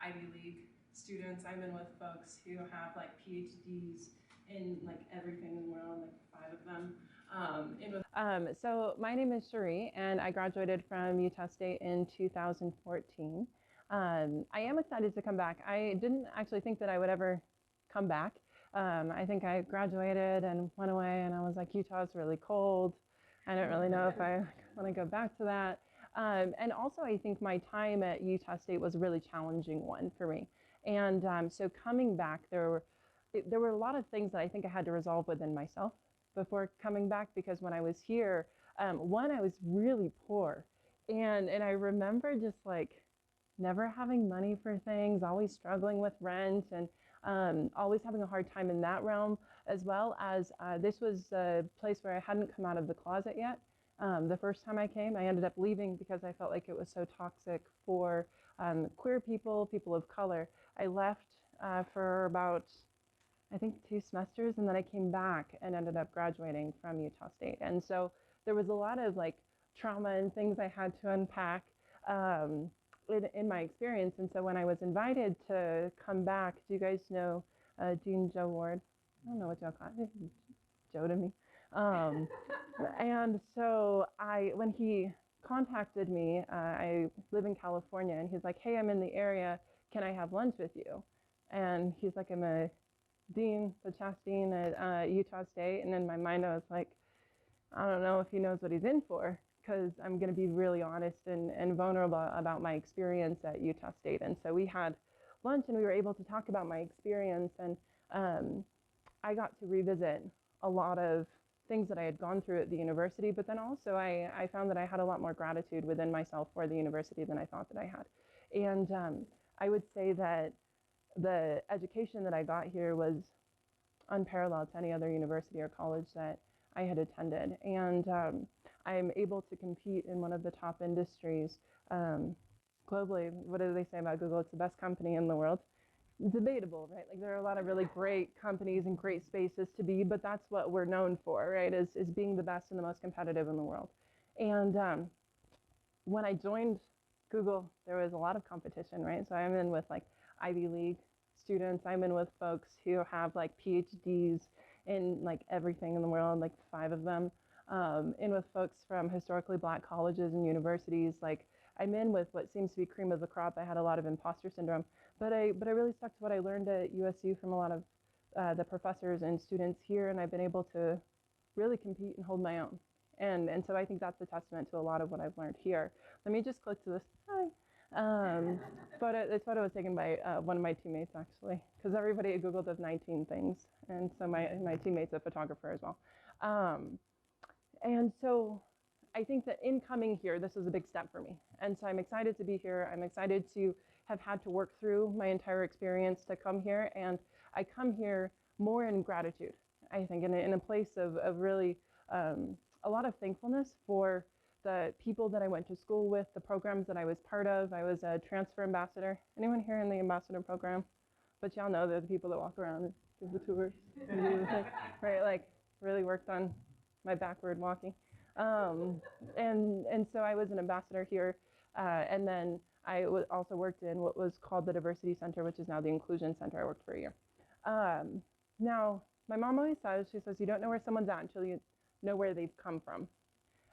Ivy League students. I'm in with folks who have like PhDs in like everything in the world, like 5 of them. So my name is Cherie, and I graduated from Utah State in 2014. I am excited to come back. I didn't actually think that I would ever come back. I think I graduated and went away, and I was like, Utah's really cold. I don't really know if I want to go back to that. And also, I think my time at Utah State was a really challenging one for me. And so coming back, there were a lot of things that I think I had to resolve within myself before coming back, because when I was here, one, I was really poor. And I remember just like never having money for things, always struggling with rent, and always having a hard time in that realm, as well as this was a place where I hadn't come out of the closet yet. The first time I came, I ended up leaving because I felt like it was so toxic for queer people, people of color. I left for about, I think, 2 semesters, and then I came back and ended up graduating from Utah State. And so there was a lot of like trauma and things I had to unpack in my experience. And so when I was invited to come back, do you guys know Dean Joe Ward? I don't know what y'all call it. Joe to me. And so when he contacted me, I live in California, and he's like, hey, I'm in the area. Can I have lunch with you? And he's like, I'm a dean, the Chas Dean at Utah State. And in my mind, I was like, I don't know if he knows what he's in for, because I'm going to be really honest and vulnerable about my experience at Utah State. And so we had lunch, and we were able to talk about my experience. And I got to revisit a lot of things that I had gone through at the university, but then also I found that I had a lot more gratitude within myself for the university than I thought that I had. And I would say that the education that I got here was unparalleled to any other university or college that I had attended. And I'm able to compete in one of the top industries globally. What do they say about Google? It's the best company in the world. Debatable, right? Like there are a lot of really great companies and great spaces to be, but that's what we're known for, right? Is being the best and the most competitive in the world. And when I joined Google, there was a lot of competition, right? So I'm in with like Ivy League students. I'm in with folks who have like PhDs in like everything in the world, like 5 of them. In with folks from historically Black colleges and universities. Like I'm in with what seems to be cream of the crop. I had a lot of imposter syndrome, but I really stuck to what I learned at USU from a lot of the professors and students here, and I've been able to really compete and hold my own. And so I think that's a testament to a lot of what I've learned here. Let me just click to this. Hi. This photo was taken by one of my teammates, actually, because everybody at Google does 19 things, and so my teammate's a photographer as well. And so I think that in coming here, this was a big step for me. And so I'm excited to be here. I'm excited to have had to work through my entire experience to come here. And I come here more in gratitude, I think, in a place of really a lot of thankfulness for the people that I went to school with, the programs that I was part of. I was a transfer ambassador. Anyone here in the ambassador program? But y'all know they're the people that walk around and give the tours and do the thing, right? Like really worked on my backward walking. And so I was an ambassador here. And then I also worked in what was called the Diversity Center, which is now the Inclusion Center. I worked for a year. Now, my mom always says, she says, you don't know where someone's at until you know where they've come from.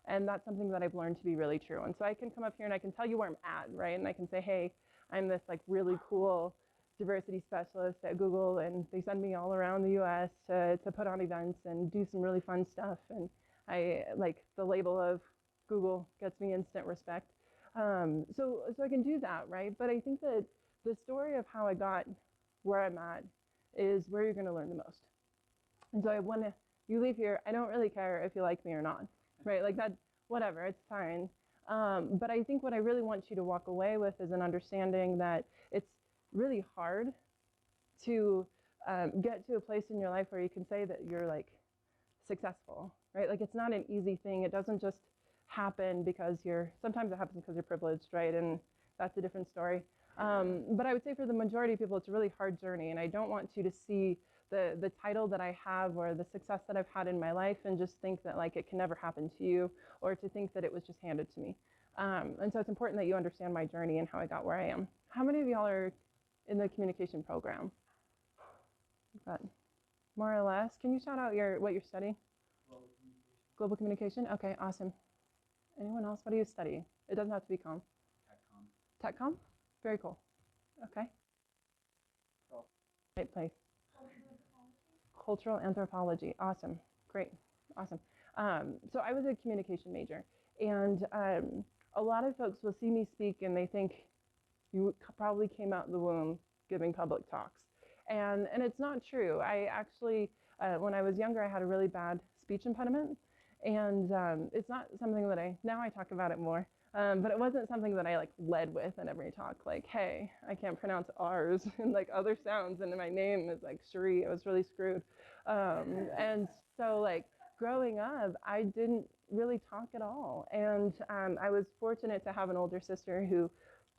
And that's something that I've learned to be really true. And so I can come up here and I can tell you where I'm at, right? And I can say, hey, I'm this like really cool diversity specialist at Google, and they send me all around the US to put on events and do some really fun stuff. And I like the label of Google gets me instant respect. So I can do that, right? But I think that the story of how I got where I'm at is where you're going to learn the most. And so when you leave here, I don't really care if you like me or not, right? Like that, whatever, it's fine. But I think what I really want you to walk away with is an understanding that it's really hard to get to a place in your life where you can say that you're like successful, right? Like it's not an easy thing. It doesn't just happen because sometimes it happens because you're privileged, right? And that's a different story. But I would say for the majority of people, it's a really hard journey. And I don't want you to see the title that I have or the success that I've had in my life and just think that like it can never happen to you, or to think that it was just handed to me. And so it's important that you understand my journey and how I got where I am. How many of y'all are in the communication program? But more or less, can you shout out what you're studying? Global communication? Okay, awesome. Anyone else? What do you study? It doesn't have to be comm. TechCom? Very cool. Okay. Right place. Cultural anthropology. Awesome. Great. Awesome. So I was a communication major, and a lot of folks will see me speak and they think you probably came out the womb giving public talks. And it's not true. I actually, when I was younger, I had a really bad speech impediment. And it's not something that now I talk about it more, but it wasn't something that I like led with in every talk. Like, hey, I can't pronounce R's and like other sounds, and my name is like Cherie. I was really screwed. And so like growing up, I didn't really talk at all. And I was fortunate to have an older sister who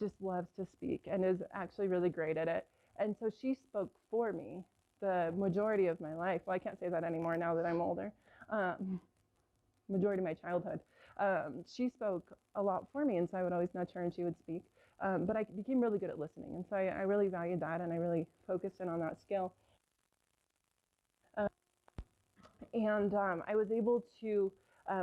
just loves to speak and is actually really great at it. And so she spoke for me the majority of my life. Well, I can't say that anymore now that I'm older. Majority of my childhood. She spoke a lot for me, and so I would always nudge her and she would speak. But I became really good at listening, and so I really valued that, and I really focused in on that skill. I was able to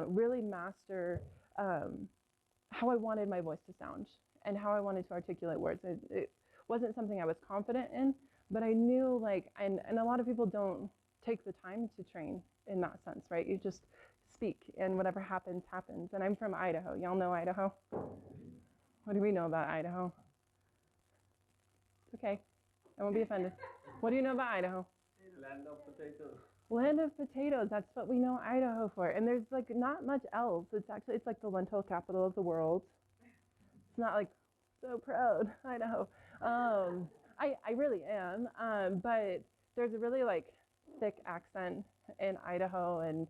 really master how I wanted my voice to sound and how I wanted to articulate words. It wasn't something I was confident in, but I knew and a lot of people don't take the time to train in that sense, right? You just speak and whatever happens, happens. And I'm from Idaho. Y'all know Idaho? What do we know about Idaho? It's okay. I won't be offended. What do you know about Idaho? Land of potatoes. Land of potatoes. That's what we know Idaho for. And there's like not much else. It's like the lentil capital of the world. It's not like so proud, Idaho. I really am. But there's a really like thick accent in Idaho, and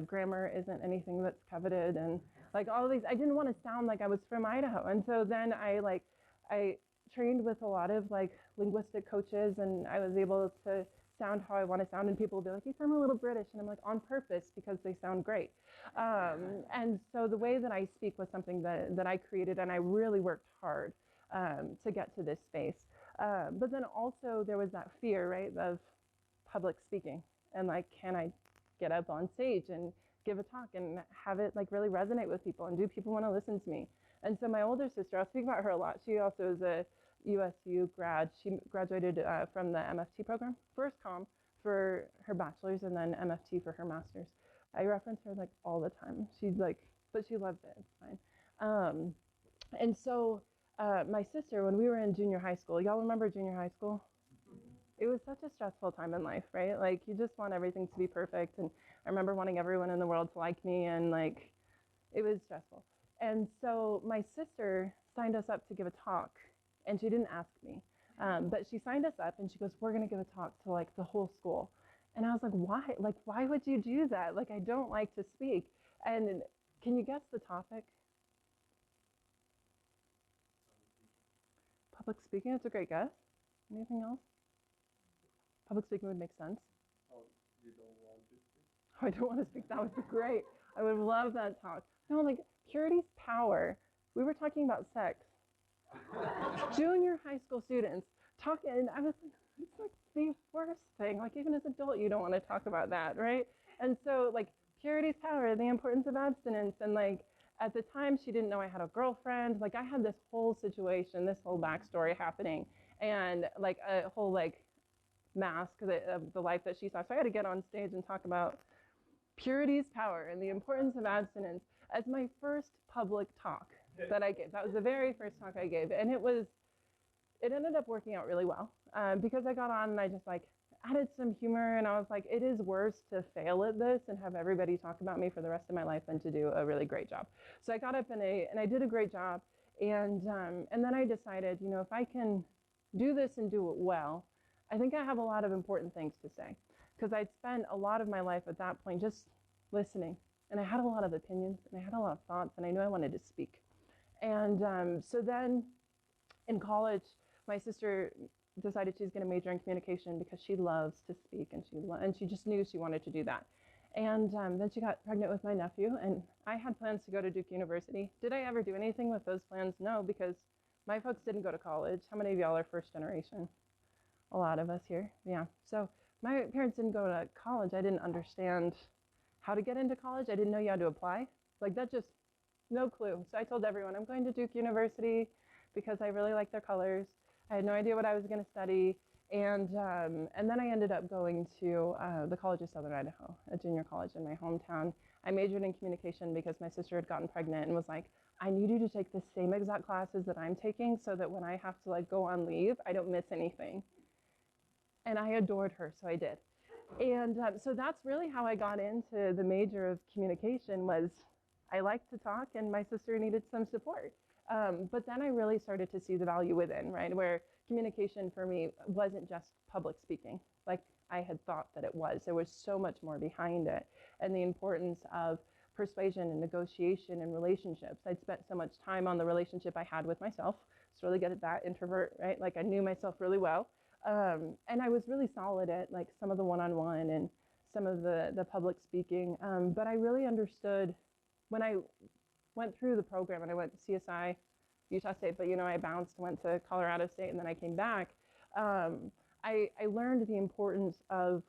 grammar isn't anything that's coveted, and like all of these, I didn't want to sound like I was from Idaho. And so then I trained with a lot of like linguistic coaches, and I was able to sound how I want to sound, and people will be like, you sound a little British, and I'm like, on purpose, because they sound great. And so the way that I speak was something that I created, and I really worked hard to get to this space. But then also there was that fear, right, of public speaking, and like, can I get up on stage and give a talk and have it like really resonate with people, and do people want to listen to me? And so my older sister, I'll speak about her a lot. She also is a USU grad. She graduated from the MFT program, first comm for her bachelor's and then MFT for her master's. I reference her like all the time. She's like, but she loves it. It's fine. And so my sister, when we were in junior high school, y'all remember junior high school? It was such a stressful time in life, right? Like you just want everything to be perfect. And I remember wanting everyone in the world to like me, and like it was stressful. And so my sister signed us up to give a talk, and she didn't ask me, but she signed us up and she goes, we're going to give a talk to like the whole school. And I was like, why? Like, why would you do that? Like, I don't like to speak. And can you guess the topic? Public speaking. It's a great guess. Anything else? Public speaking would make sense. Oh, you don't want to speak? Oh, I don't want to speak. That would be great. I would love that talk. No, like purity's power. We were talking about sex. Junior high school students talking, and I was like, it's like the worst thing. Like even as an adult, you don't want to talk about that, right? And so like purity's power, the importance of abstinence, and like at the time she didn't know I had a girlfriend. Like I had this whole situation, this whole backstory happening, and like a whole like mask of the life that she saw. So I had to get on stage and talk about purity's power and the importance of abstinence as my first public talk that I gave. That was the very first talk I gave, and it ended up working out really well because I got on and I just like added some humor, and I was like, it is worse to fail at this and have everybody talk about me for the rest of my life than to do a really great job. So I got up and I did a great job, and then I decided, you know, if I can do this and do it well, I think I have a lot of important things to say, because I'd spent a lot of my life at that point just listening, and I had a lot of opinions and I had a lot of thoughts, and I knew I wanted to speak. And so then in college, my sister decided she's going to major in communication because she loves to speak, and she just knew she wanted to do that. And then she got pregnant with my nephew, and I had plans to go to Duke University. Did I ever do anything with those plans? No, because my folks didn't go to college. How many of y'all are first generation? a lot of us here. Yeah. So my parents didn't go to college. I didn't understand how to get into college. I didn't know you had to apply. Like that just no clue. So I told everyone I'm going to Duke University because I really like their colors. I had no idea what I was going to study. And then I ended up going to the College of Southern Idaho, a junior college in my hometown. I majored in communication because my sister had gotten pregnant and was like, I need you to take the same exact classes that I'm taking so that when I have to like go on leave, I don't miss anything. And I adored her, so I did. And so that's really how I got into the major of communication was I like to talk and my sister needed some support. But then I really started to see the value within, right? Where communication for me wasn't just public speaking, like I had thought that it was. There was so much more behind it, and the importance of persuasion and negotiation and relationships. I'd spent so much time on the relationship I had with myself. It's really good at that, introvert, right? Like I knew myself really well. And I was really solid at like some of the one-on-one and some of the public speaking. But I really understood when I went through the program and I went to CSI, Utah State, but I bounced, went to Colorado State, and then I came back. I learned the importance of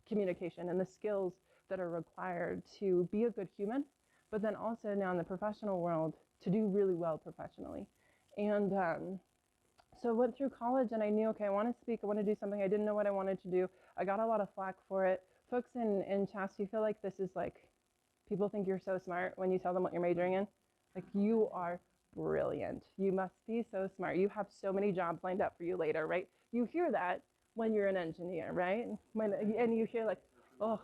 communication and the skills that are required to be a good human, but then also now in the professional world to do really well professionally. And so I went through college and I knew, okay, I want to speak, I want to do something. I didn't know what I wanted to do. I got a lot of flack for it. Folks in Chastity feel like this is like, people think you're so smart when you tell them what you're majoring in. Like you are brilliant. You must be so smart. You have so many jobs lined up for you later, right? You hear that when you're an engineer, right? And you hear like, oh,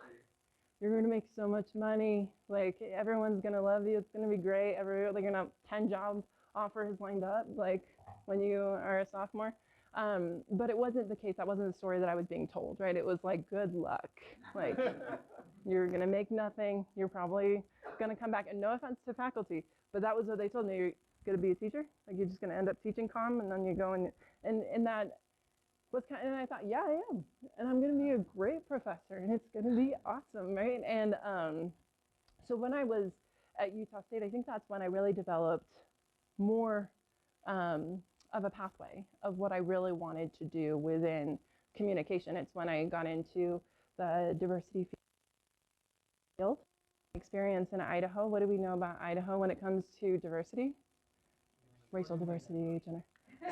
you're going to make so much money. Like everyone's going to love you. It's going to be great. Like you're going to have 10 job offers lined up, like when you are a sophomore. But it wasn't the case. That wasn't the story that I was being told, right? It was like, good luck. Like you're going to make nothing. You're probably going to come back. And no offense to faculty, but that was what they told me. You're going to be a teacher. Like you're just going to end up teaching comm, and then you go and that was kind of, and I thought, yeah, I am. And I'm going to be a great professor and it's going to be awesome, right? And so when I was at Utah State, I think that's when I really developed more of a pathway of what I really wanted to do within communication. It's when I got into the diversity field. Experience in Idaho. What do we know about Idaho when it comes to diversity? Racial diversity, gender.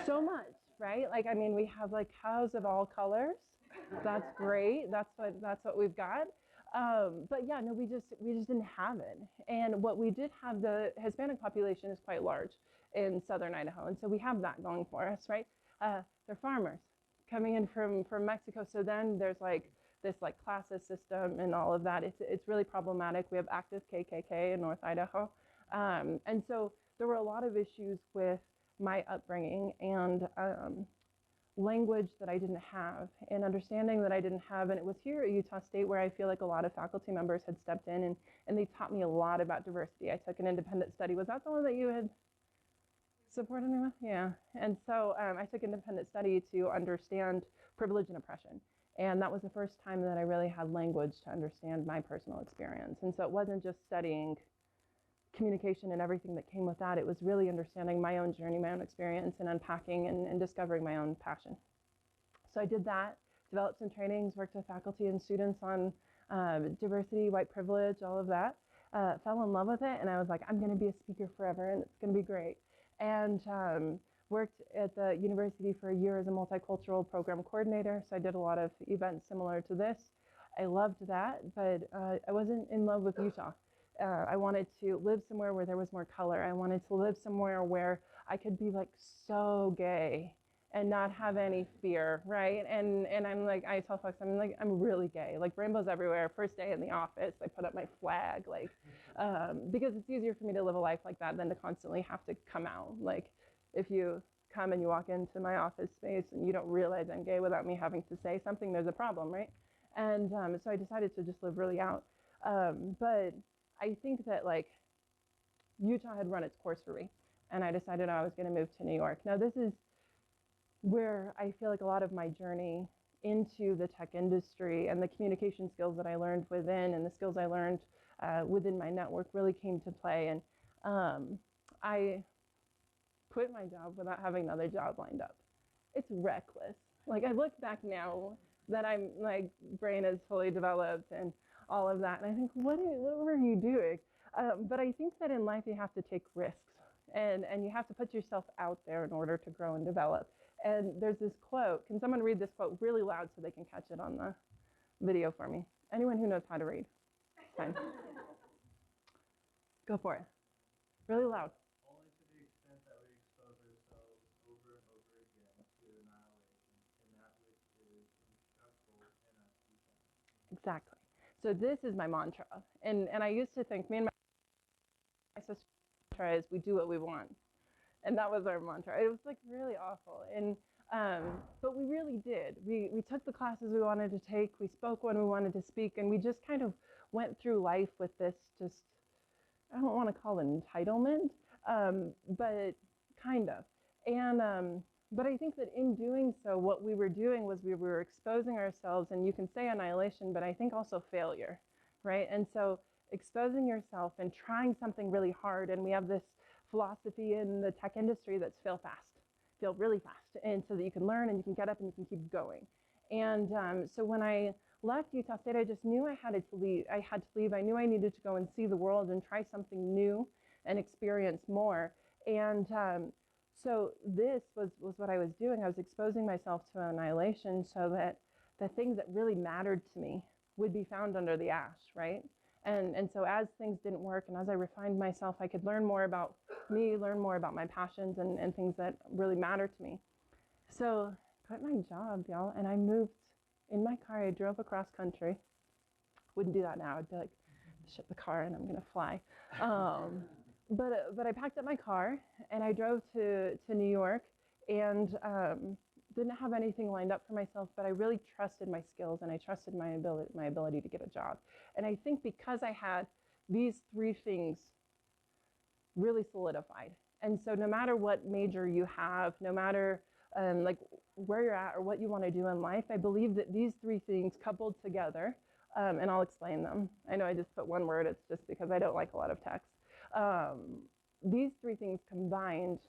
So much, right? Like, I mean, we have like cows of all colors. That's great. That's what we've got. But yeah, no, we just didn't have it. And what we did have, the Hispanic population is quite large in southern Idaho, and so we have that going for us, right? They're farmers coming in from Mexico, so then there's like this like classes system and all of that. It's really problematic. We have active KKK in North Idaho, and so there were a lot of issues with my upbringing and language that I didn't have and understanding that I didn't have. And it was here at Utah State where I feel like a lot of faculty members had stepped in and they taught me a lot about diversity. I took an independent study. Was that the one that you had supported me with? Yeah. And so I took independent study to understand privilege and oppression. And that was the first time that I really had language to understand my personal experience. And so it wasn't just studying communication and everything that came with that. It was really understanding my own journey, my own experience, and unpacking and discovering my own passion. So I did that, developed some trainings, worked with faculty and students on diversity, white privilege, all of that. Fell in love with it, and I was like, I'm going to be a speaker forever, and it's going to be great. And worked at the university for a year as a multicultural program coordinator. So I did a lot of events similar to this. I loved that, but I wasn't in love with Utah. I wanted to live somewhere where there was more color. I wanted to live somewhere where I could be like so gay and not have any fear, right? And I'm like, I tell folks, I'm really gay, like rainbows everywhere. First day in the office, I put up my flag, like, because it's easier for me to live a life like that than to constantly have to come out. Like if you come and you walk into my office space and you don't realize I'm gay without me having to say something, there's a problem, right? And so I decided to just live really out. But I think that like Utah had run its course for me, and I decided I was going to move to New York. Now this is where I feel like a lot of my journey into the tech industry and the communication skills that I learned within and the skills I learned within my network really came to play. And I quit my job without having another job lined up. It's reckless. Like I look back now that my brain is fully developed and all of that, and I think, what were you doing? But I think that in life you have to take risks, and you have to put yourself out there in order to grow and develop. And there's this quote. Can someone read this quote really loud so they can catch it on the video for me? Anyone who knows how to read. Fine. Go for it. Really loud. Only to the extent that we expose ourselves over and over again to annihilation, and that which is indestructible in us we can. Exactly. So this is my mantra. And I used to think, me and my sister's mantra is we do what we want. And that was our mantra. It was like really awful. And but we really did. We took the classes we wanted to take. We spoke when we wanted to speak. And we just kind of went through life with this just, I don't want to call it entitlement, but kind of. And but I think that in doing so, what we were doing was we were exposing ourselves, and you can say annihilation, but I think also failure, right? And so exposing yourself and trying something really hard, and we have this philosophy in the tech industry that's fail fast, fail really fast, and so that you can learn and you can get up and you can keep going. And so when I left Utah State, I just knew I had to leave. I knew I needed to go and see the world and try something new and experience more. And so this was what I was doing. I was exposing myself to annihilation so that the things that really mattered to me would be found under the ash, right? And so as things didn't work and as I refined myself, I could learn more about me, learn more about my passions and things that really matter to me. So I quit my job, y'all, and I moved in my car. I drove across country. Wouldn't do that now. I'd be like, ship the car and I'm going to fly. But I packed up my car and I drove to New York and didn't have anything lined up for myself, but I really trusted my skills and I trusted my ability to get a job. And I think because I had these three things really solidified. And so no matter what major you have, no matter like where you're at or what you want to do in life, I believe that these three things coupled together, and I'll explain them. I know I just put one word, it's just because I don't like a lot of text. These three things combined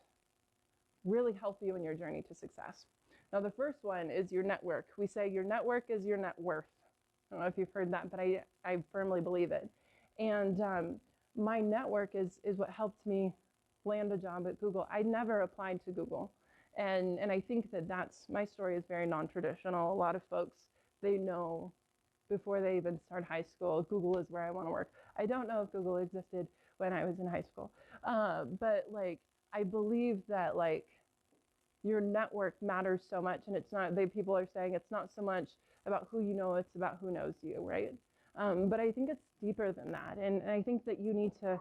really help you in your journey to success. Now, the first one is your network. We say your network is your net worth. I don't know if you've heard that, but I firmly believe it. And my network is what helped me land a job at Google. I never applied to Google. And I think that my story is very non-traditional. A lot of folks, they know before they even start high school, Google is where I want to work. I don't know if Google existed when I was in high school. But like, I believe that like your network matters so much, and it's not, people are saying it's not so much about who you know, it's about who knows you, right? But I think it's deeper than that. And I think that you need to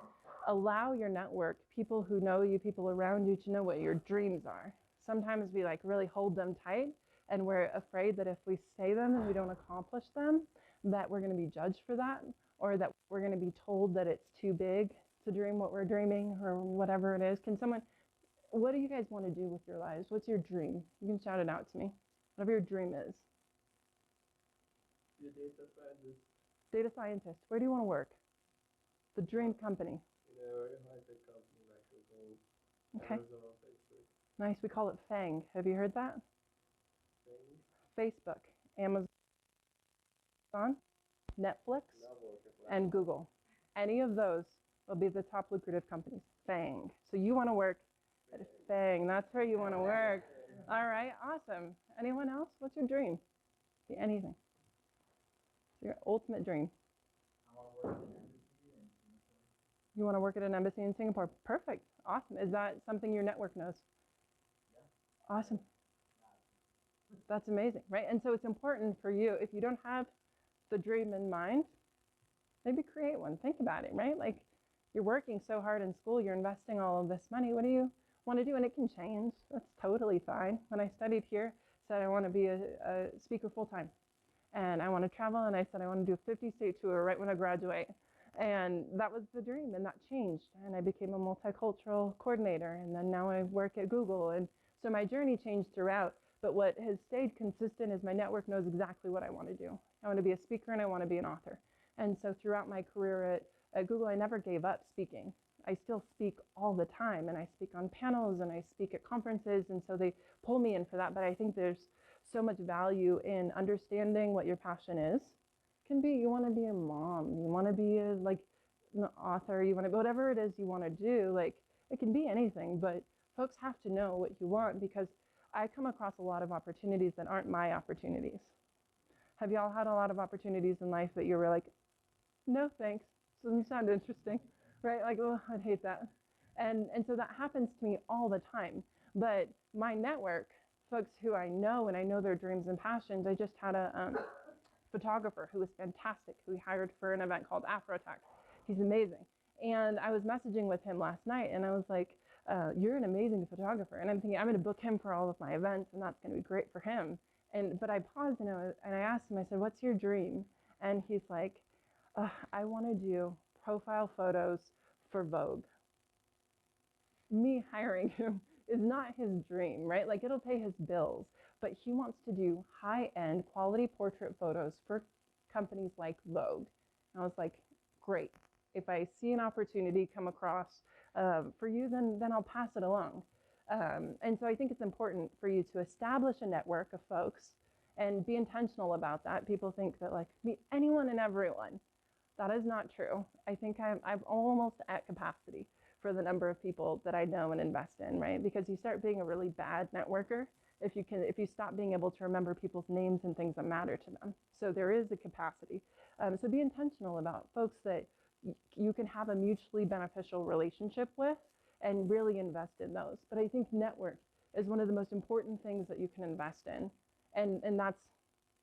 allow your network, people who know you, people around you, to know what your dreams are. Sometimes we like really hold them tight, and we're afraid that if we say them and we don't accomplish them, that we're going to be judged for that, or that we're going to be told that it's too big to dream what we're dreaming, or whatever it is. What do you guys want to do with your lives? What's your dream? You can shout it out to me. Whatever your dream is. Be a data scientist. Data scientist. Where do you want to work? The dream company. In a high-tech company like Google, Okay. Amazon, Facebook. Nice. We call it FANG. Have you heard that? Thing. Facebook, Amazon, Netflix, and Google. Any of those will be the top lucrative companies. FANG. So you want to work at FANG. That's where you want to work. All right. Awesome. Anyone else? What's your dream? Be anything. Your ultimate dream. You want to work at an embassy in Singapore? Perfect. Awesome. Is that something your network knows? Awesome. That's amazing, right? And so it's important for you, if you don't have the dream in mind, maybe create one. Think about it, right? Like, you're working so hard in school, you're investing all of this money. What do you want to do? And it can change. That's totally fine. When I studied here, I said I want to be a speaker full-time. And I want to travel, and I said I want to do a 50-state tour right when I graduate. And that was the dream, and that changed. And I became a multicultural coordinator, and then now I work at Google. And so my journey changed throughout. But what has stayed consistent is my network knows exactly what I want to do. I want to be a speaker, and I want to be an author. And so throughout my career at Google, I never gave up speaking. I still speak all the time, and I speak on panels, and I speak at conferences, and so they pull me in for that. But I think there's so much value in understanding what your passion is. Can be you want to be a mom, you want to be a, like an author, you want to whatever it is you want to do. Like it can be anything, but folks have to know what you want, because I come across a lot of opportunities that aren't my opportunities. Have y'all had a lot of opportunities in life that you were like, no thanks, doesn't sound interesting, right? Like, oh, I'd hate that. And so that happens to me all the time. But my network, folks who I know and I know their dreams and passions, I just had a photographer who was fantastic, who we hired for an event called Afrotech. He's amazing. And I was messaging with him last night and I was like, you're an amazing photographer. And I'm thinking, I'm going to book him for all of my events and that's going to be great for him. But I paused and I asked him, I said, what's your dream? And he's like, I want to do profile photos for Vogue. Me hiring him is not his dream, right? Like it'll pay his bills, but he wants to do high-end quality portrait photos for companies like Vogue. And I was like, great. If I see an opportunity come across for you, then I'll pass it along. And so I think it's important for you to establish a network of folks and be intentional about that. People think that like meet anyone and everyone. That is not true. I think I'm almost at capacity for the number of people that I know and invest in, right? Because you start being a really bad networker if you stop being able to remember people's names and things that matter to them. So there is a capacity. So be intentional about folks that you can have a mutually beneficial relationship with and really invest in those. But I think network is one of the most important things that you can invest in. And that's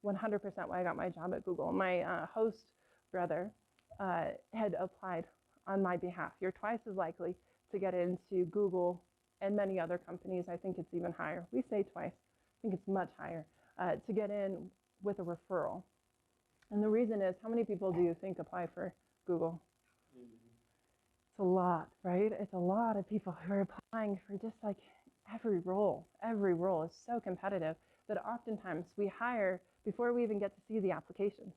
100% why I got my job at Google. My host brother had applied on my behalf. You're twice as likely to get into Google and many other companies. I think it's even higher. We say twice. I think it's much higher to get in with a referral. And the reason is, how many people do you think apply for Google? It's a lot, right? It's a lot of people who are applying for just like every role. Every role is so competitive that oftentimes we hire before we even get to see the applications.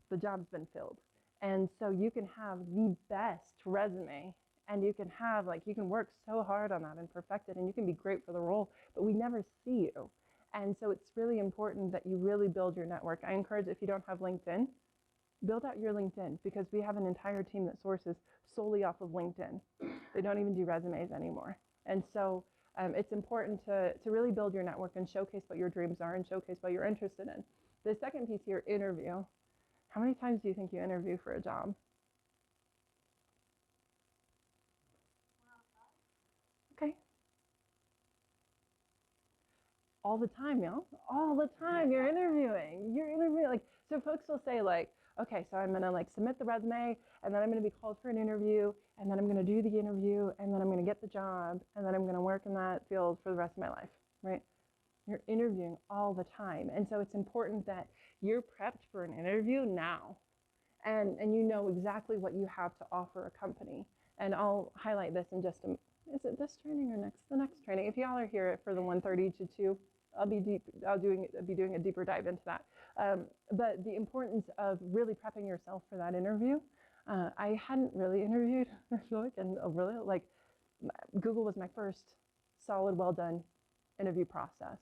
The job's been filled. And so you can have the best resume and you can have you can work so hard on that and perfect it and you can be great for the role, but we never see you. And so it's really important that you really build your network. I encourage, if you don't have LinkedIn, build out your LinkedIn, because we have an entire team that sources solely off of LinkedIn. They don't even do resumes anymore. And so it's important to really build your network and showcase what your dreams are and showcase what you're interested in. The second piece here, interview. How many times do you think you interview for a job? Okay. All the time, y'all. All the time you're interviewing. You're interviewing. So folks will say okay, so I'm gonna submit the resume and then I'm gonna be called for an interview and then I'm gonna do the interview and then I'm gonna get the job and then I'm gonna work in that field for the rest of my life, right? You're interviewing all the time. And so it's important that you're prepped for an interview now. And you know exactly what you have to offer a company. And I'll highlight this in just is it this training or the next training? If y'all are here for the 1:30 to 2, I'll be doing a deeper dive into that. But the importance of really prepping yourself for that interview. I hadn't really interviewed, I feel like, and really Google was my first solid, well done interview process.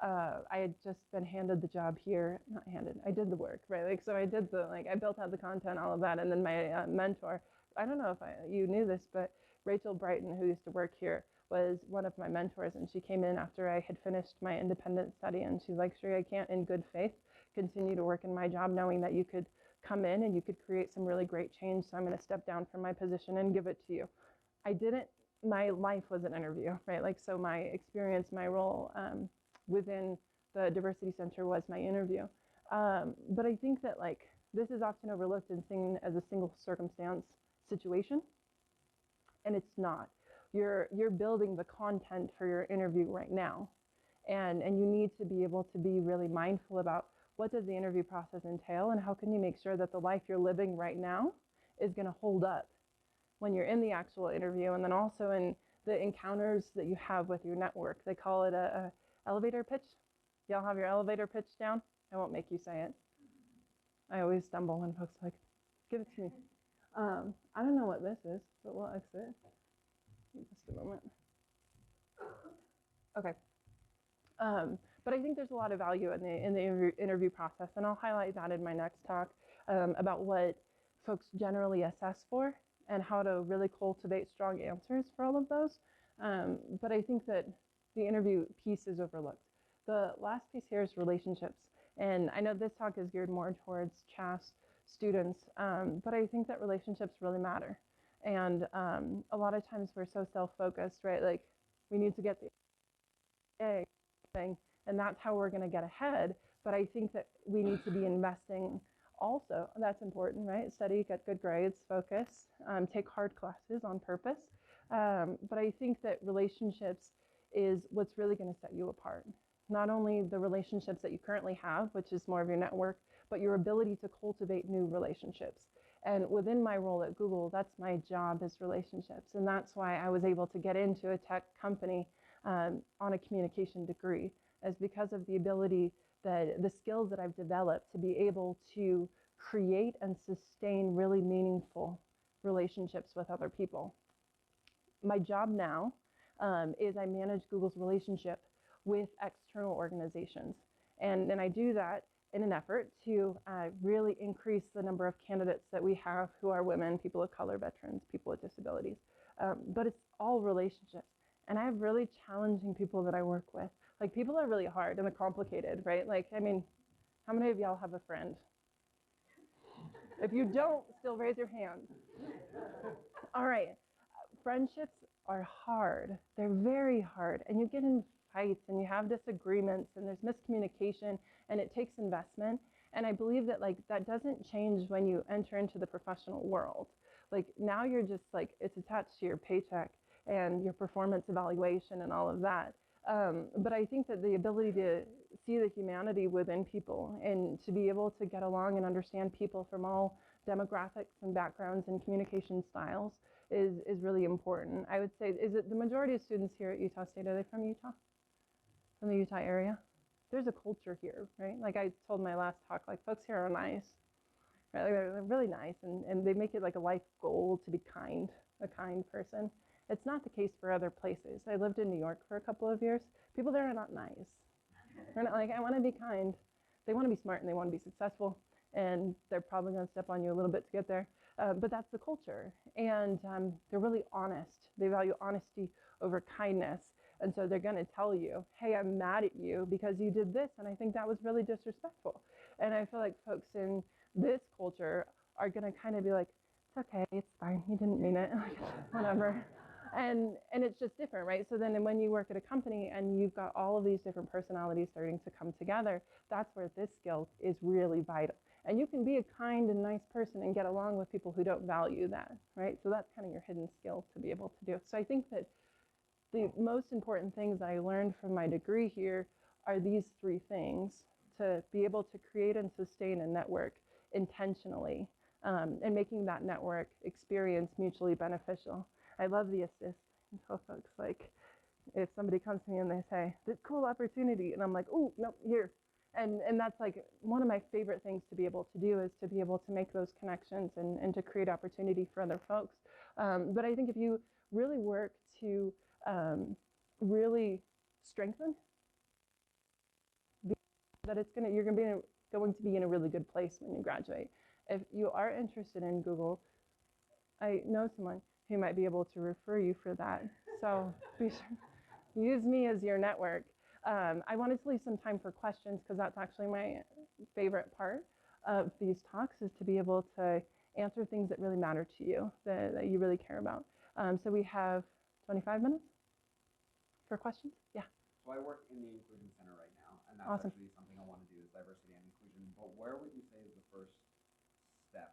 I had just been handed the job here, not handed, I did the work, right? So I did I built out the content, all of that. And then my mentor, I don't know if you knew this, but Rachel Brighton, who used to work here, was one of my mentors. And she came in after I had finished my independent study. And she's like, Sheree, I can't in good faith continue to work in my job knowing that you could come in and you could create some really great change. So I'm going to step down from my position and give it to you. I didn't, my life was an interview, right? So my experience, my role, within the Diversity Center was my interview. But I think that this is often overlooked and seen as a single circumstance situation, and it's not. You're building the content for your interview right now, and you need to be able to be really mindful about what does the interview process entail and how can you make sure that the life you're living right now is going to hold up when you're in the actual interview, and then also in the encounters that you have with your network. They call it a elevator pitch. Y'all have your elevator pitch down? I won't make you say it. I always stumble when folks are like, give it to me. I don't know what this is, but we'll exit. Just a moment. Okay. But I think there's a lot of value in the interview process, and I'll highlight that in my next talk about what folks generally assess for and how to really cultivate strong answers for all of those. But I think that the interview piece is overlooked. The last piece here is relationships. And I know this talk is geared more towards CHAS students, but I think that relationships really matter. And a lot of times we're so self-focused, right? Like we need to get the A thing, and that's how we're going to get ahead. But I think that we need to be investing also. That's important, right? Study, get good grades, focus, take hard classes on purpose. But I think that relationships is what's really going to set you apart. Not only the relationships that you currently have, which is more of your network, but your ability to cultivate new relationships. And within my role at Google, that's my job, is relationships. And that's why I was able to get into a tech company on a communication degree, is because of the ability, the skills that I've developed to be able to create and sustain really meaningful relationships with other people. My job now is I manage Google's relationship with external organizations. And I do that in an effort to really increase the number of candidates that we have who are women, people of color, veterans, people with disabilities. But it's all relationships. And I have really challenging people that I work with. Like, people are really hard and they're complicated, right? Like, I mean, how many of y'all have a friend? If you don't, still raise your hand. All right. Friendships are hard. They're very hard. And you get in fights and you have disagreements and there's miscommunication and it takes investment. And I believe that that doesn't change when you enter into the professional world. Like, now you're just like, it's attached to your paycheck and your performance evaluation and all of that. But I think that the ability to see the humanity within people and to be able to get along and understand people from all demographics and backgrounds and communication styles is really important. I would say, is it the majority of students here at Utah State, are they from Utah? From the Utah area? There's a culture here, right? Like I told my last talk, like, folks here are nice, right? Like, they're really nice, and they make it like a life goal to be kind, a kind person. It's not the case for other places. I lived in New York for a couple of years. People there are not nice. They're not like, I want to be kind. They want to be smart and they want to be successful, and they're probably going to step on you a little bit to get there. But that's the culture. And they're really honest. They value honesty over kindness. And so they're going to tell you, hey, I'm mad at you because you did this, and I think that was really disrespectful. And I feel like folks in this culture are going to kind of be like, it's okay, it's fine, you didn't mean it, whatever. And it's just different, right? So then when you work at a company and you've got all of these different personalities starting to come together, that's where this skill is really vital. And you can be a kind and nice person and get along with people who don't value that, right? So that's kind of your hidden skill to be able to do. So I think that the most important things I learned from my degree here are these three things: to be able to create and sustain a network intentionally, and making that network experience mutually beneficial. I love the assist. I tell folks, like, if somebody comes to me and they say, this cool opportunity, and I'm like, oh, no, here. And that's like one of my favorite things to be able to do, is to be able to make those connections and to create opportunity for other folks. But I think if you really work to really strengthen, that you're going to be in a really good place when you graduate. If you are interested in Google, I know someone who might be able to refer you for that. So be sure, use me as your network. I wanted to leave some time for questions, because that's actually my favorite part of these talks, is to be able to answer things that really matter to you, that you really care about. So we have 25 minutes for questions. Yeah. So I work in the Inclusion Center right now, and that's Awesome. actually something I want to do, is diversity and inclusion. But where would you say is the first step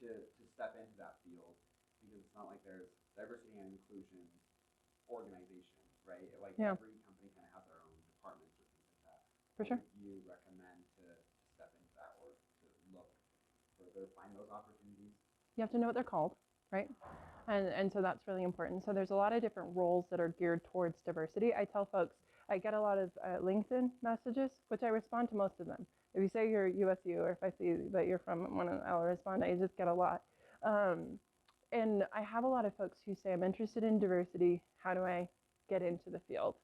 to step into that field? Because it's not like there's diversity and inclusion organizations, right? Like, yeah. Every company kind of has their own departments or things like that. For sure. What would you recommend to step into that, or to look further, find those opportunities? You have to know what they're called, right? And so that's really important. So there's a lot of different roles that are geared towards diversity. I tell folks, I get a lot of LinkedIn messages, which I respond to most of them. If you say you're USU, or if I see that you're from one, I'll respond. I just get a lot. And I have a lot of folks who say, I'm interested in diversity. How do I get into the field?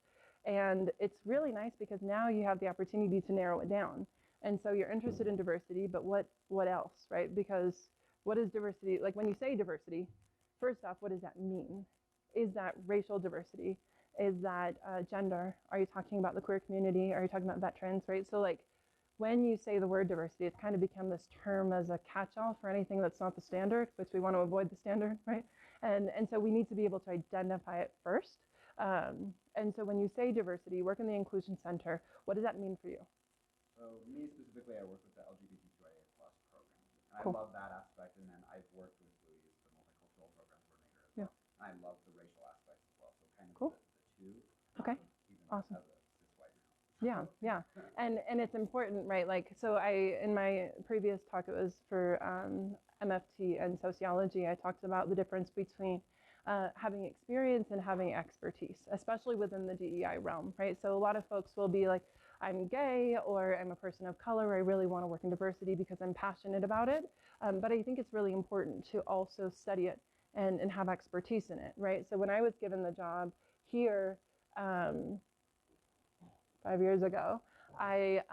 And it's really nice because now you have the opportunity to narrow it down. And so you're interested in diversity, but what else, right? Because what is diversity? Like when you say diversity, first off, what does that mean? Is that racial diversity? Is that gender? Are you talking about the queer community? Are you talking about veterans, right? So like when you say the word diversity, it's kind of become this term as a catch-all for anything that's not the standard, which we want to avoid the standard, right? And so we need to be able to identify it first. And so when you say diversity, work in the Inclusion Center, what does that mean for you? So me specifically, I work with the LGBTQIA plus program. And Cool. I love that aspect, and then I've worked with Louise, the multicultural program coordinator as Yeah. well. And I love the racial aspects as well. So kind of Cool. the two. Okay. Even Awesome. as a cis white male. Yeah. And it's important, right? Like, so in my previous talk, it was for MFT and sociology, I talked about the difference between having experience and having expertise, especially within the DEI realm, right? So a lot of folks will be like, I'm gay, or I'm a person of color, I really want to work in diversity because I'm passionate about it. But I think it's really important to also study it and have expertise in it, right? So when I was given the job here, 5 years ago, I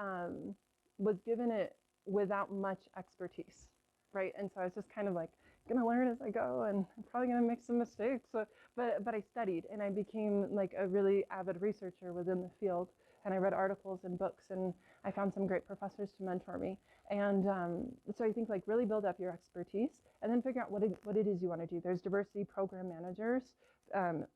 was given it without much expertise, right? And so I was just kind of like gonna learn as I go, and I'm probably gonna make some mistakes. So, but I studied, and I became like a really avid researcher within the field. And I read articles and books, and I found some great professors to mentor me. And so I think like really build up your expertise, and then figure out what it is you want to do. There's diversity program managers.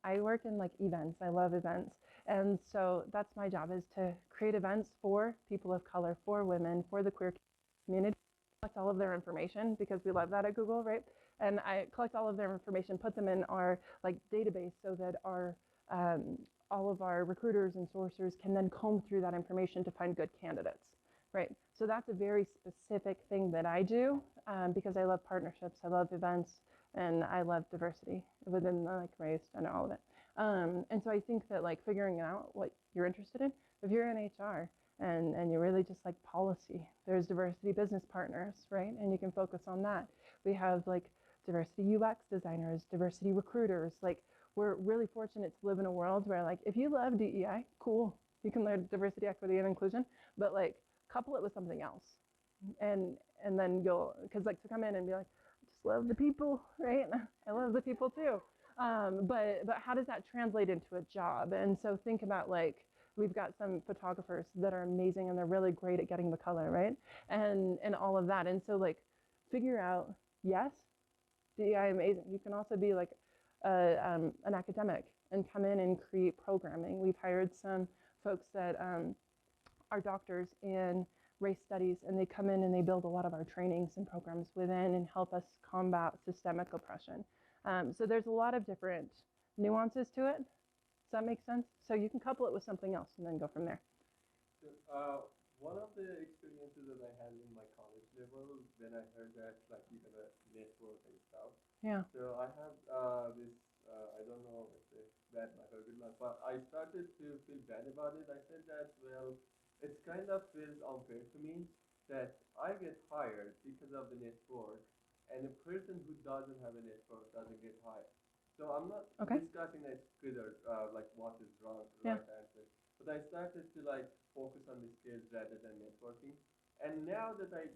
I work in like events. I love events. And so that's my job, is to create events for people of color, for women, for the queer community, collect all of their information, because we love that at Google, right? And I collect all of their information, put them in our like database, so that our all of our recruiters and sourcers can then comb through that information to find good candidates, right? So that's a very specific thing that I do, because I love partnerships, I love events, and I love diversity within like race and all of it. And so I think that like figuring out what you're interested in, if you're in HR and you're really just like policy, there's diversity business partners, right? And you can focus on that. We have like diversity UX designers, diversity recruiters. Like we're really fortunate to live in a world where like if you love DEI, cool, you can learn diversity, equity, and inclusion, but like couple it with something else. And then you'll, because like to come in and be like, I just love the people, right? I love the people too. But how does that translate into a job? And so think about like, we've got some photographers that are amazing and they're really great at getting the color, right? And all of that. And so like figure out, yes, DEI amazing. You can also be like an academic and come in and create programming. We've hired some folks that are doctors in race studies, and they come in and they build a lot of our trainings and programs within and help us combat systemic oppression. So there's a lot of different nuances to it. Does that make sense? So you can couple it with something else and then go from there. So, one of the experiences that I had in my college level, when I heard that like you have a network and stuff. Yeah. So I have this, I don't know if it's bad luck or good luck, but I started to feel bad about it. I said that, well, it's kind of feels unfair to me that I get hired because of the network, and a person who doesn't have a network doesn't get hired. So I'm not discussing that it's good or like what is wrong, right answer. But I started to like focus on the skills rather than networking. And now that I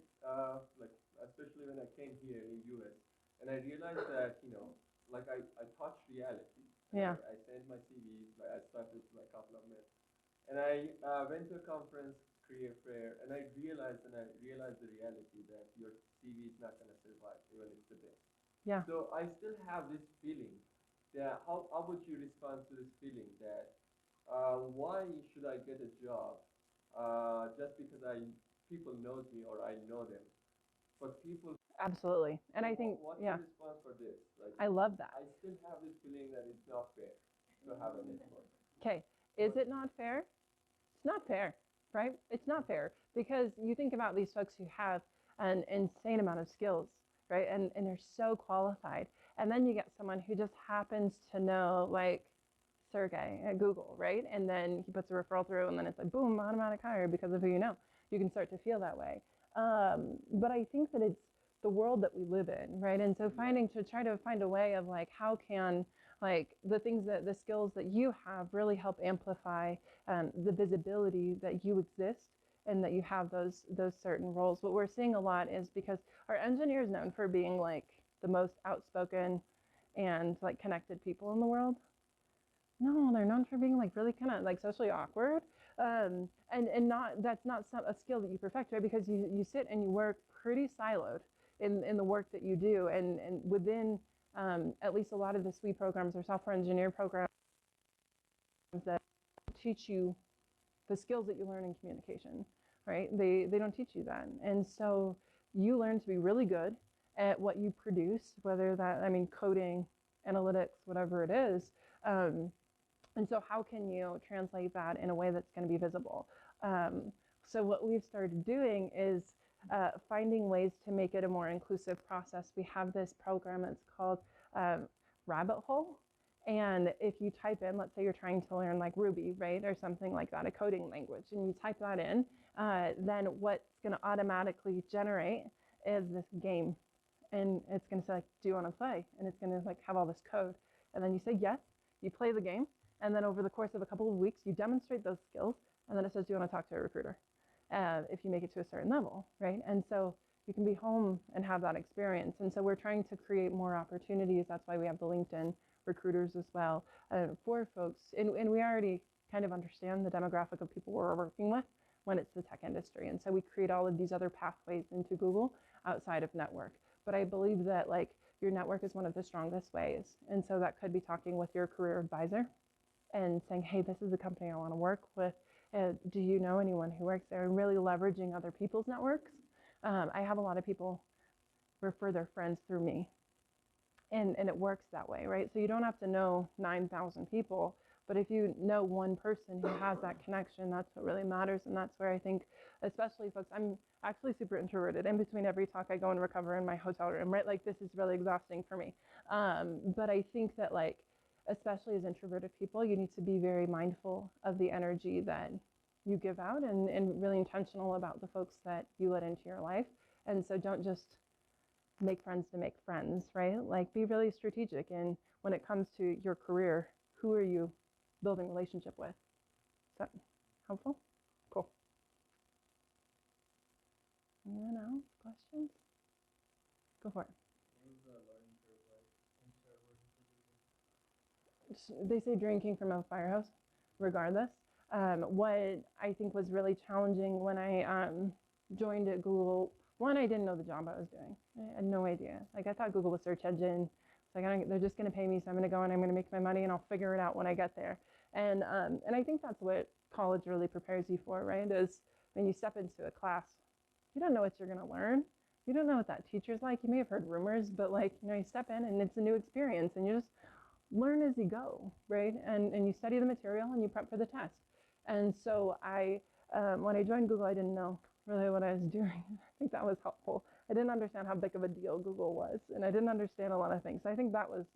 like, especially when I came here in US, and I realized that like I touched reality. Yeah. I sent my CV. Like I started like a couple of minutes, and I went to a conference, career fair, and I realized the reality that your CV is not going to survive even if it's the best. Yeah. So I still have this feeling that how would you respond to this feeling that why should I get a job just because people knows me or I know them, but people. Absolutely. And I think, What's yeah, your response for this? Like, I love that. I still have this feeling that it's not fair to have a network. Okay. Is it not fair? It's not fair, right? It's not fair, because you think about these folks who have an insane amount of skills, right? And they're so qualified. And then you get someone who just happens to know like Sergey at Google, right? And then he puts a referral through, and then it's like, boom, automatic hire because of who you know. You can start to feel that way. But I think that it's the world that we live in, right? And so try to find a way of like, how can like the things that the skills that you have really help amplify the visibility that you exist and that you have those certain roles. What we're seeing a lot is because our engineers known for being like the most outspoken and like connected people in the world. No, they're known for being like really kind of like socially awkward. And not that's not a skill that you perfect, right? Because you sit and you work pretty siloed in the work that you do, and within at least a lot of the SWE programs or software engineer programs that teach you the skills that you learn in communication, right? They don't teach you that, and so you learn to be really good at what you produce, whether that, I mean, coding, analytics, whatever it is. And so how can you translate that in a way that's going to be visible? So what we've started doing is finding ways to make it a more inclusive process. We have this program, it's called Rabbit Hole. And if you type in, let's say you're trying to learn like Ruby, right, or something like that, a coding language, and you type that in, then what's going to automatically generate is this game. And it's going to say, like, do you want to play? And it's going to like have all this code. And then you say yes, you play the game. And then over the course of a couple of weeks, you demonstrate those skills. And then it says, do you want to talk to a recruiter? If you make it to a certain level, right? And so you can be home and have that experience. And so we're trying to create more opportunities. That's why we have the LinkedIn recruiters as well for folks. And we already kind of understand the demographic of people we're working with when it's the tech industry. And so we create all of these other pathways into Google outside of network. But I believe that like your network is one of the strongest ways. And so that could be talking with your career advisor and saying, hey, this is a company I want to work with. Do you know anyone who works there? And really leveraging other people's networks. I have a lot of people refer their friends through me. And it works that way, right? So you don't have to know 9,000 people, but if you know one person who has that connection, that's what really matters. And that's where I think, especially folks, I'm actually super introverted. In between every talk, I go and recover in my hotel room, right? Like this is really exhausting for me. But I think that like, especially as introverted people, you need to be very mindful of the energy that you give out and really intentional about the folks that you let into your life. And so don't just make friends to make friends, right? Like be really strategic. And when it comes to your career, who are you building relationship with? Is that helpful? Cool. Anyone else? Questions? Go for it. They say drinking from a fire hose, regardless. What I think was really challenging when I joined at Google, one, I didn't know the job I was doing. I had no idea. Like I thought Google was search engine. It's like they're just going to pay me, so I'm going to go and I'm going to make my money and I'll figure it out when I get there. And I think that's what college really prepares you for, right? Is when you step into a class, you don't know what you're going to learn. You don't know what that teacher's like. You may have heard rumors, but like, you know, you step in and it's a new experience and you just learn as you go, right? And you study the material and you prep for the test. And so when I joined Google, I didn't know really what I was doing. I think that was helpful. I didn't understand how big of a deal Google was, and I didn't understand a lot of things. So I think that was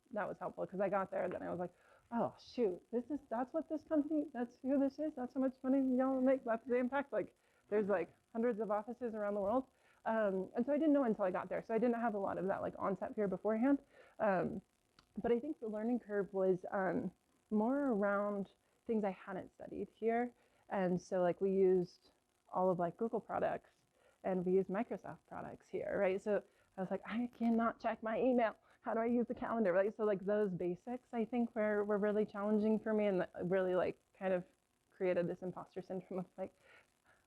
helpful because I got there and then I was like, oh shoot, that's what this company, that's who this is, that's how much money y'all make, that's the impact. Like there's like hundreds of offices around the world. And so I didn't know until I got there. So I didn't have a lot of that like onset fear beforehand. But I think the learning curve was more around things I hadn't studied here. And so like we used all of like Google products and we used Microsoft products here, right? So I was like, I cannot check my email. How do I use the calendar, right? So like those basics, I think were really challenging for me and really like kind of created this imposter syndrome of like,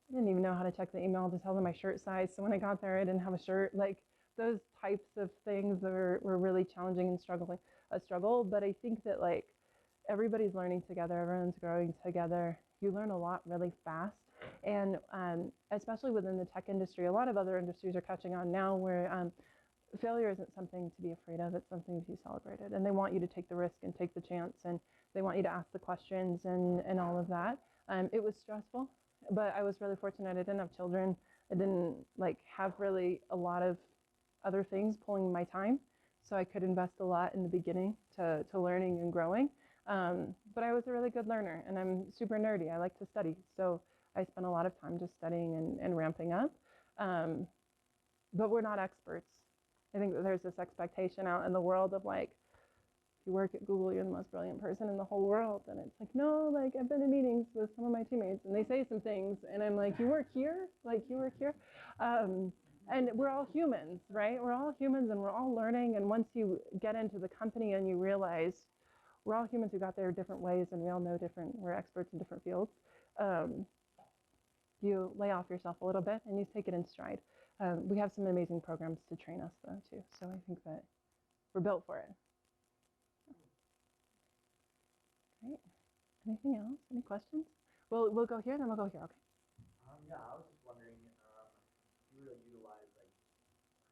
I didn't even know how to check the email to tell them my shirt size. So when I got there, I didn't have a shirt. Like those types of things were really challenging and a struggle. But I think that like everybody's learning together, everyone's growing together. You learn a lot really fast. And especially within the tech industry, a lot of other industries are catching on now where failure isn't something to be afraid of, it's something to be celebrated. And they want you to take the risk and take the chance, and they want you to ask the questions and all of that. It was stressful, but I was really fortunate. I didn't have children. I didn't like have really a lot of other things pulling my time. So I could invest a lot in the beginning to learning and growing. But I was a really good learner and I'm super nerdy. I like to study. So I spent a lot of time just studying and ramping up. But we're not experts. I think that there's this expectation out in the world of like, if you work at Google, you're the most brilliant person in the whole world. And it's like, no, like I've been in meetings with some of my teammates and they say some things and I'm like, you work here? Like you work here? And we're all humans, right? We're all humans and we're all learning. And once you get into the company and you realize we're all humans who got there different ways and we all know we're experts in different fields, you lay off yourself a little bit and you take it in stride. We have some amazing programs to train us though too. So I think that we're built for it. Great. Anything else? Any questions? We'll go here, then we'll go here. Okay. Yeah, I was just wondering, if you really utilize like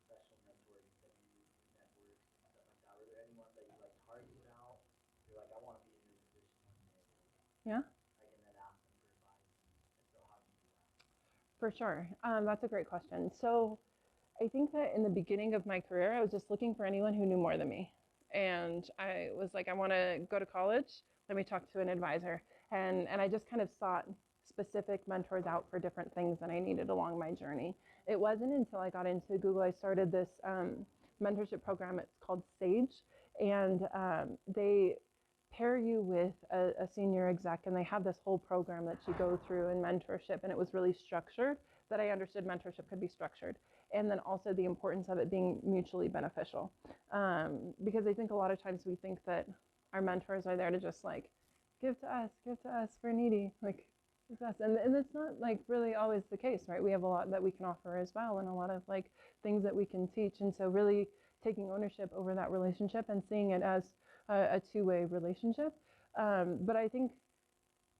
professional mentors that you network and stuff like that. Were there anyone that you like targeted out? You're like, I want to be in your position one day. Yeah. Like, and then ask them for advice. And so how do you do that? For sure. That's a great question. So I think that in the beginning of my career, I was just looking for anyone who knew more than me. And I was like, I want to go to college. Let me talk to an advisor. And I just kind of sought specific mentors out for different things that I needed along my journey. It wasn't until I got into Google, I started this mentorship program. It's called SAGE. And they pair you with a senior exec, and they have this whole program that you go through in mentorship. And it was really structured, that I understood mentorship could be structured. And then also the importance of it being mutually beneficial. Because I think a lot of times we think that our mentors are there to just like, give to us, we're needy, like, it's us. And it's not like really always the case, right? We have a lot that we can offer as well, and a lot of like things that we can teach. And so really taking ownership over that relationship and seeing it as a two-way relationship. But I think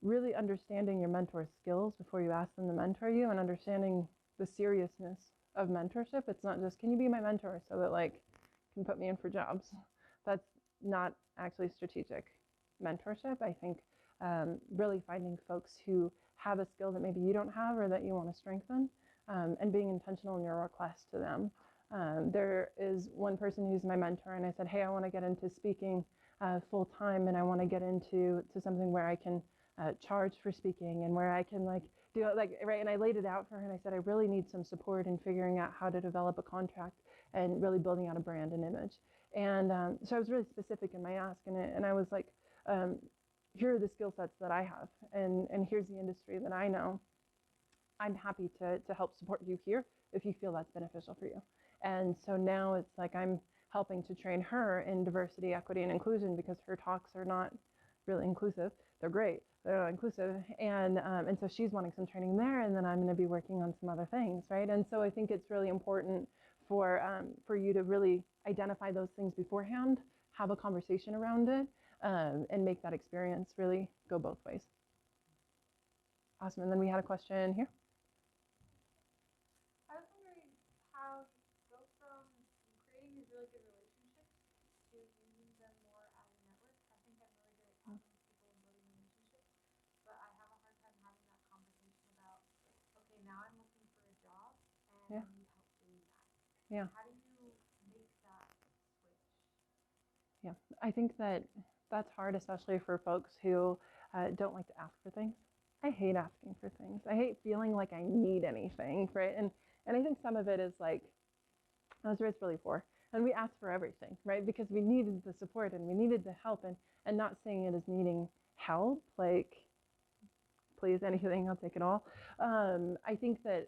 really understanding your mentor's skills before you ask them to mentor you, and understanding the seriousness of mentorship. It's not just, can you be my mentor so that like can put me in for jobs? That's not actually strategic mentorship. I think really finding folks who have a skill that maybe you don't have or that you want to strengthen, and being intentional in your request to them. There is one person who's my mentor, and I said, hey, I want to get into speaking full time, and I want to get into something where I can charge for speaking and where I can like do it, like, right. And I laid it out for her and I said, I really need some support in figuring out how to develop a contract and really building out a brand and image. And so I was really specific in my ask, and I was like, here are the skill sets that I have, and here's the industry that I know. I'm happy to help support you here if you feel that's beneficial for you. And so now it's like I'm helping to train her in diversity, equity, and inclusion, because her talks are not really inclusive. They're great, they're not inclusive. And so she's wanting some training there, and then I'm going to be working on some other things, right? And so I think it's really important for you to really identify those things beforehand, have a conversation around it, and make that experience really go both ways. Awesome. And then we had a question here. I was wondering how you go from creating these really good relationships to using them more as a network. I think I'm really good at talking to people and building relationships, but I have a hard time having that conversation about, okay, now I'm looking for a job and Yeah. I need help doing that. Yeah. How do you make that switch? Yeah, I think that's hard, especially for folks who don't like to ask for things. I hate asking for things. I hate feeling like I need anything, right? And I think some of it is like, that's what it's really for. And we ask for everything, right? Because we needed the support and we needed the help, and not seeing it as needing help, like, please, anything, I'll take it all. I think that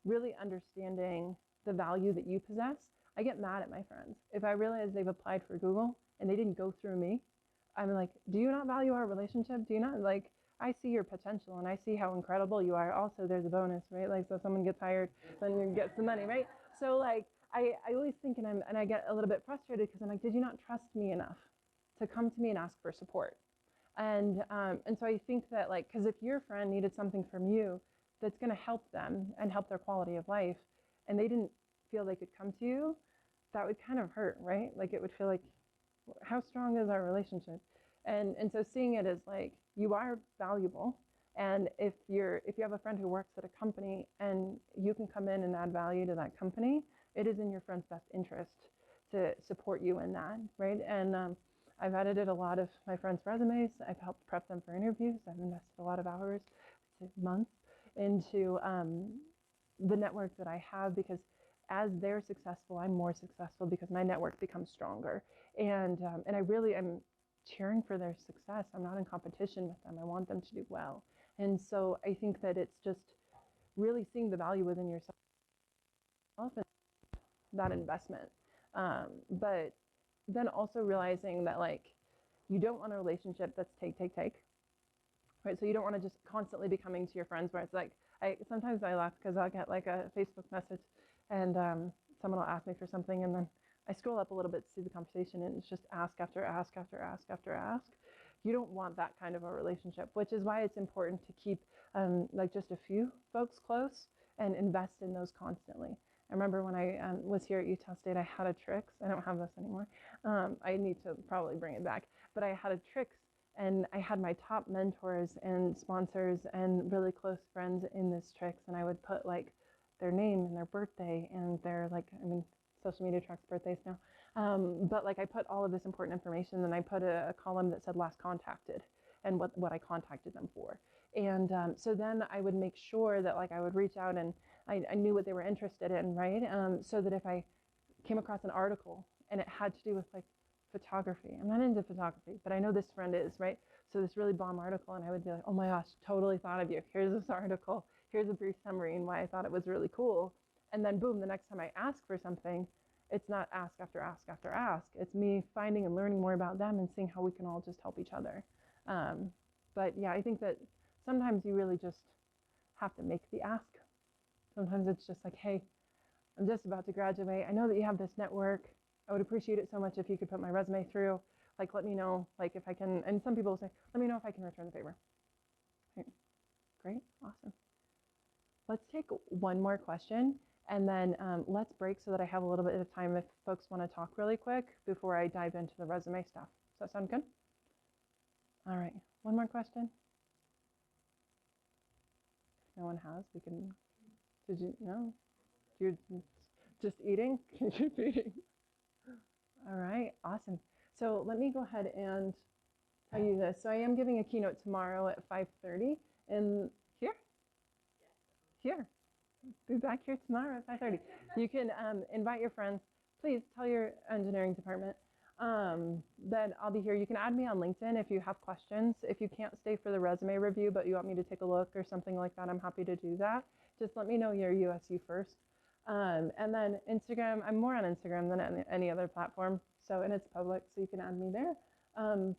really understanding the value that you possess. I get mad at my friends. If I realize they've applied for Google and they didn't go through me, I'm like, do you not value our relationship? Do you not, like, I see your potential and I see how incredible you are. Also, there's a bonus, right? Like, so if someone gets hired, then you get some money, right? So like, I always think, and I get a little bit frustrated because I'm like, did you not trust me enough to come to me and ask for support? And so I think that, like, because if your friend needed something from you that's going to help them and help their quality of life, and they didn't feel they could come to you, that would kind of hurt, right? Like, it would feel like, how strong is our relationship? And so seeing it as like, you are valuable, and if you have a friend who works at a company and you can come in and add value to that company, it is in your friend's best interest to support you in that, right? And I've edited a lot of my friends' resumes. I've helped prep them for interviews. I've invested a lot of hours, months, into the network that I have, because as they're successful, I'm more successful because my network becomes stronger. And I really am cheering for their success. I'm not in competition with them. I want them to do well. And so I think that it's just really seeing the value within yourself and that investment. But then also realizing that like you don't want a relationship that's take, right? So you don't want to just constantly be coming to your friends where it's like, sometimes I laugh because I'll get like a Facebook message and someone will ask me for something, and then I scroll up a little bit to see the conversation, and it's just ask after ask after ask after ask. You don't want that kind of a relationship, which is why it's important to keep like just a few folks close and invest in those constantly. I remember when I was here at Utah State, I had a Trix. I don't have this anymore. I need to probably bring it back. But I had a Trix, and I had my top mentors and sponsors and really close friends in this Trix. And I would put like their name and their birthday and their like, I mean, social media tracks birthdays now. But like I put all of this important information, and I put a column that said last contacted and what I contacted them for. And so then I would make sure that like I would reach out and I knew what they were interested in, right? So that if I came across an article and it had to do with like photography, I'm not into photography, but I know this friend is, right? So this really bomb article, and I would be like, oh my gosh, totally thought of you. Here's this article. Here's a brief summary and why I thought it was really cool. And then boom, the next time I ask for something, it's not ask after ask after ask. It's me finding and learning more about them and seeing how we can all just help each other. But yeah, I think that sometimes you really just have to make the ask. Sometimes it's just like, hey, I'm just about to graduate. I know that you have this network. I would appreciate it so much if you could put my resume through. Like, let me know, like if I can, and some people say, let me know if I can return the favor. Right. Great, awesome. Let's take one more question, and then let's break so that I have a little bit of time if folks want to talk really quick before I dive into the resume stuff. Does that sound good? All right, one more question. If no one has, we can, did you, no? You're just eating? Keep eating. All right, awesome. So let me go ahead and tell you this. So I am giving a keynote tomorrow at 5:30 in here? Here. Be back here tomorrow at 5:30. You can invite your friends. Please tell your engineering department that I'll be here. You can add me on LinkedIn if you have questions. If you can't stay for the resume review, but you want me to take a look or something like that, I'm happy to do that. Just let me know your USU first. And then Instagram, I'm more on Instagram than any other platform. So, and it's public, so you can add me there.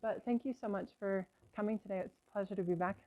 But thank you so much for coming today. It's a pleasure to be back.